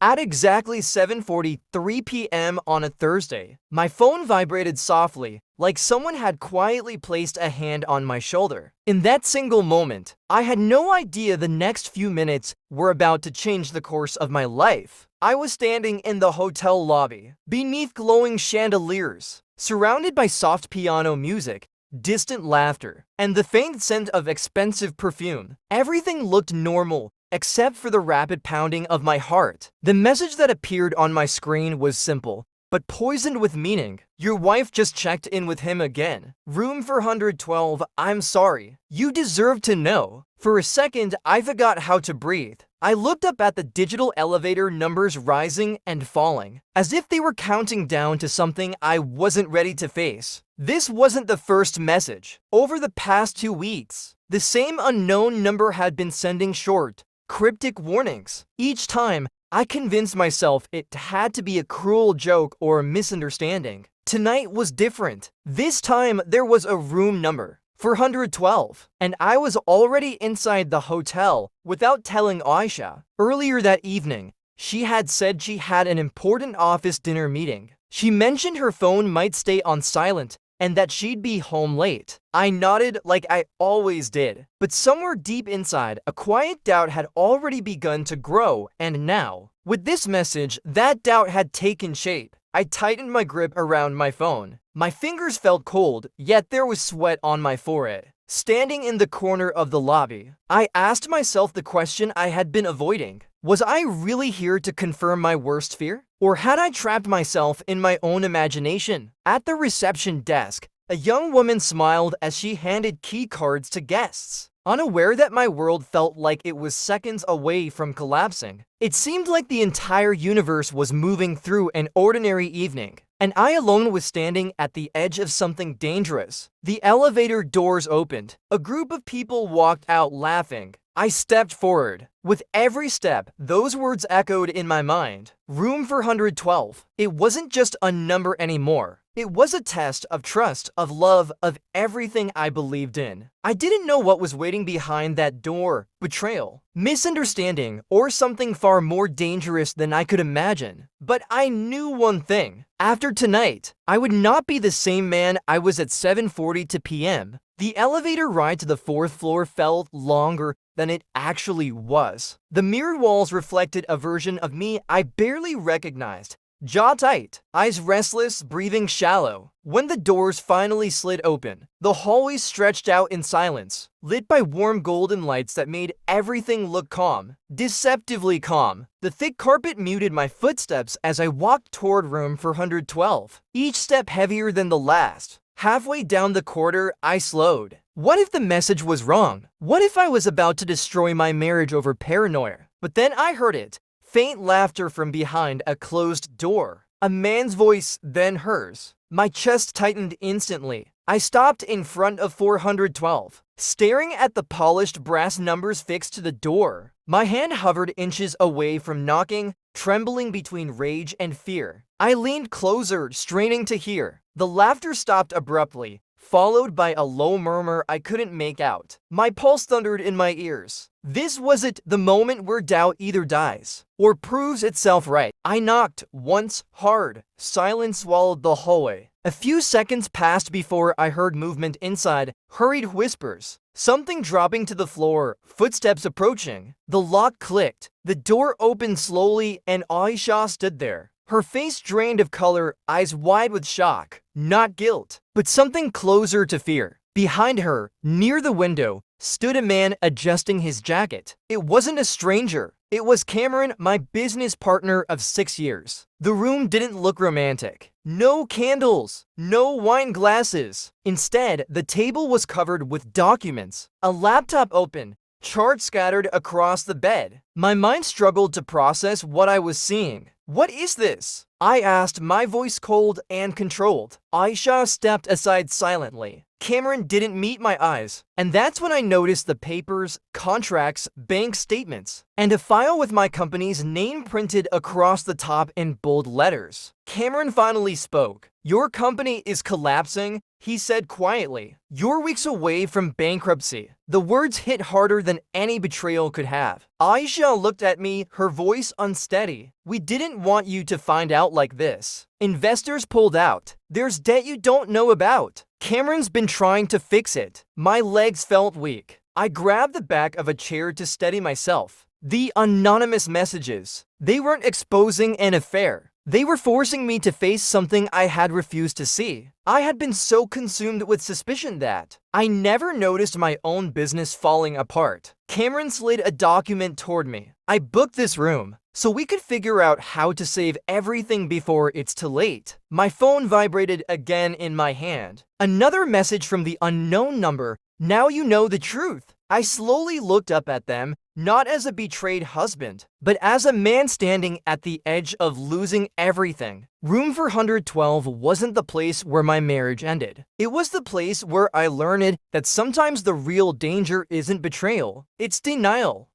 At exactly 7:43 p.m. on a Thursday, my phone vibrated softly, like someone had quietly placed a hand on my shoulder. In that single moment, I had no idea the next few minutes were about to change the course of my life. I was standing in the hotel lobby, beneath glowing chandeliers, surrounded by soft piano music, distant laughter, and the faint scent of expensive perfume. Everything looked normal, except for the rapid pounding of my heart. The message that appeared on my screen was simple, but poisoned with meaning. Your wife just checked in with him again. Room for 112, I'm sorry. You deserve to know. For a second, I forgot how to breathe. I looked up at the digital elevator numbers rising and falling, as if they were counting down to something I wasn't ready to face. This wasn't the first message. Over the past 2 weeks, the same unknown number had been sending short, cryptic warnings. Each time, I convinced myself it had to be a cruel joke or a misunderstanding. Tonight was different. This time, there was a room number, 412, and I was already inside the hotel without telling Aisha. Earlier that evening, she had said she had an important office dinner meeting. She mentioned her phone might stay on silent and that she'd be home late. I nodded like I always did, but somewhere deep inside, a quiet doubt had already begun to grow, and now, with this message, that doubt had taken shape. I tightened my grip around my phone. My fingers felt cold, yet there was sweat on my forehead. Standing in the corner of the lobby, I asked myself the question I had been avoiding. Was I really here to confirm my worst fear? Or had I trapped myself in my own imagination? At the reception desk, a young woman smiled as she handed key cards to guests, unaware that my world felt like it was seconds away from collapsing. It seemed like the entire universe was moving through an ordinary evening, and I alone was standing at the edge of something dangerous. The elevator doors opened. A group of people walked out laughing. I stepped forward. With every step, those words echoed in my mind. Room for 112. It wasn't just a number anymore. It was a test of trust, of love, of everything I believed in. I didn't know what was waiting behind that door. Betrayal, misunderstanding, or something far more dangerous than I could imagine. But I knew one thing. After tonight, I would not be the same man I was at 7:42 p.m. The elevator ride to the 4th floor felt longer than it actually was. The mirrored walls reflected a version of me I barely recognized. Jaw tight, eyes restless, breathing shallow. When the doors finally slid open, the hallway stretched out in silence, lit by warm golden lights that made everything look calm, deceptively calm. The thick carpet muted my footsteps as I walked toward room 412, each step heavier than the last. Halfway down the corridor, I slowed. What if the message was wrong? What if I was about to destroy my marriage over paranoia? But then I heard it. Faint laughter from behind a closed door. A man's voice, then hers. My chest tightened instantly. I stopped in front of 412, staring at the polished brass numbers fixed to the door. My hand hovered inches away from knocking, trembling between rage and fear. I leaned closer, straining to hear. The laughter stopped abruptly, followed by a low murmur I couldn't make out. My pulse thundered in my ears. This was it, the moment where doubt either dies or proves itself right. I knocked once hard. Silence swallowed the hallway. A few seconds passed before I heard movement inside, hurried whispers. Something dropping to the floor, footsteps approaching. The lock clicked. The door opened slowly and Aisha stood there. Her face drained of color, eyes wide with shock. Not guilt, but something closer to fear. Behind her, near the window, stood a man adjusting his jacket. It wasn't a stranger. It was Cameron, my business partner of 6 years. The room didn't look romantic. No candles, no wine glasses. Instead, the table was covered with documents, a laptop open, charts scattered across the bed. My mind struggled to process what I was seeing. What is this? I asked, my voice cold and controlled. Aisha stepped aside silently. Cameron didn't meet my eyes. And that's when I noticed the papers, contracts, bank statements, and a file with my company's name printed across the top in bold letters. Cameron finally spoke. "Your company is collapsing," he said quietly. "You're weeks away from bankruptcy." The words hit harder than any betrayal could have. Aisha looked at me, her voice unsteady. "We didn't want you to find out like this. Investors pulled out. There's debt you don't know about. Cameron's been trying to fix it." My legs felt weak. I grabbed the back of a chair to steady myself. The anonymous messages. They weren't exposing an affair. They were forcing me to face something I had refused to see. I had been so consumed with suspicion that I never noticed my own business falling apart. Cameron slid a document toward me. "I booked this room so we could figure out how to save everything before it's too late." My phone vibrated again in my hand. Another message from the unknown number. "Now you know the truth." I slowly looked up at them, not as a betrayed husband, but as a man standing at the edge of losing everything. Room 412 wasn't the place where my marriage ended. It was the place where I learned that sometimes the real danger isn't betrayal, it's denial.